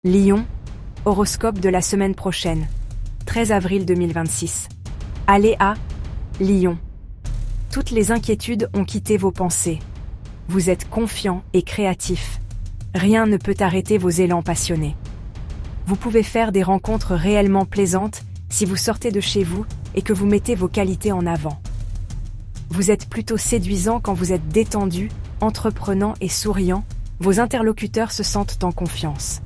Lion, horoscope de la semaine prochaine, 13 avril 2026. Allez à Lion. Toutes les inquiétudes ont quitté vos pensées. Vous êtes confiant et créatif. Rien ne peut arrêter vos élans passionnés. Vous pouvez faire des rencontres réellement plaisantes si vous sortez de chez vous et que vous mettez vos qualités en avant. Vous êtes plutôt séduisant quand vous êtes détendu, entreprenant et souriant. Vos interlocuteurs se sentent en confiance.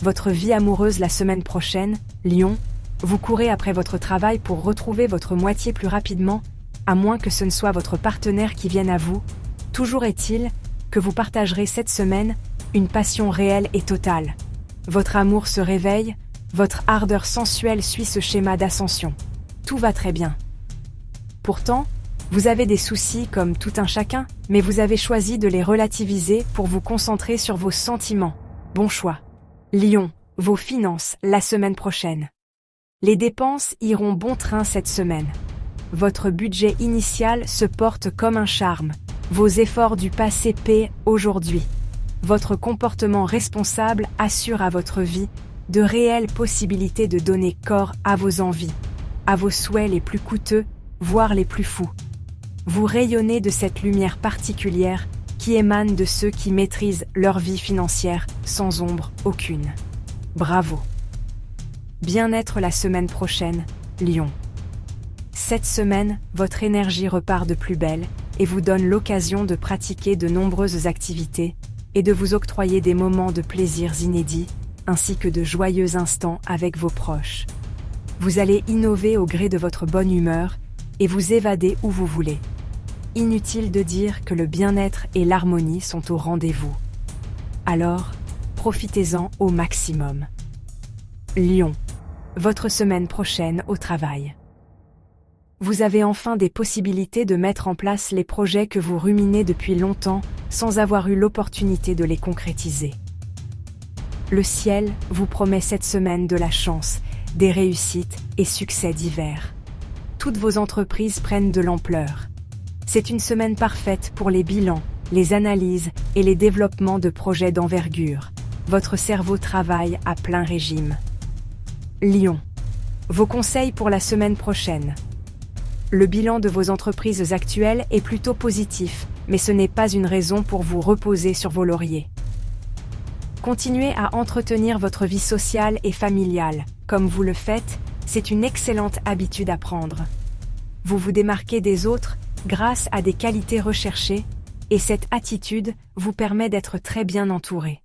Votre vie amoureuse la semaine prochaine, Lion, vous courez après votre travail pour retrouver votre moitié plus rapidement, à moins que ce ne soit votre partenaire qui vienne à vous. Toujours est-il que vous partagerez cette semaine une passion réelle et totale. Votre amour se réveille, votre ardeur sensuelle suit ce schéma d'ascension. Tout va très bien. Pourtant, vous avez des soucis comme tout un chacun, mais vous avez choisi de les relativiser pour vous concentrer sur vos sentiments. Bon choix. Lion, vos finances la semaine prochaine. Les dépenses iront bon train cette semaine. Votre budget initial se porte comme un charme. Vos efforts du passé paient aujourd'hui. Votre comportement responsable assure à votre vie de réelles possibilités de donner corps à vos envies, à vos souhaits les plus coûteux, voire les plus fous. Vous rayonnez de cette lumière particulière qui émane de ceux qui maîtrisent leur vie financière sans ombre aucune. Bravo! Bien-être la semaine prochaine, Lion. Cette semaine, votre énergie repart de plus belle et vous donne l'occasion de pratiquer de nombreuses activités et de vous octroyer des moments de plaisirs inédits, ainsi que de joyeux instants avec vos proches. Vous allez innover au gré de votre bonne humeur et vous évader où vous voulez. Inutile de dire que le bien-être et l'harmonie sont au rendez-vous. Alors, profitez-en au maximum. Lion, votre semaine prochaine au travail. Vous avez enfin des possibilités de mettre en place les projets que vous ruminez depuis longtemps sans avoir eu l'opportunité de les concrétiser. Le ciel vous promet cette semaine de la chance, des réussites et succès divers. Toutes vos entreprises prennent de l'ampleur. C'est une semaine parfaite pour les bilans, les analyses et les développements de projets d'envergure. Votre cerveau travaille à plein régime. Lion, vos conseils pour la semaine prochaine. Le bilan de vos entreprises actuelles est plutôt positif, mais ce n'est pas une raison pour vous reposer sur vos lauriers. Continuez à entretenir votre vie sociale et familiale. Comme vous le faites, c'est une excellente habitude à prendre. Vous vous démarquez des autres grâce à des qualités recherchées, et cette attitude vous permet d'être très bien entouré.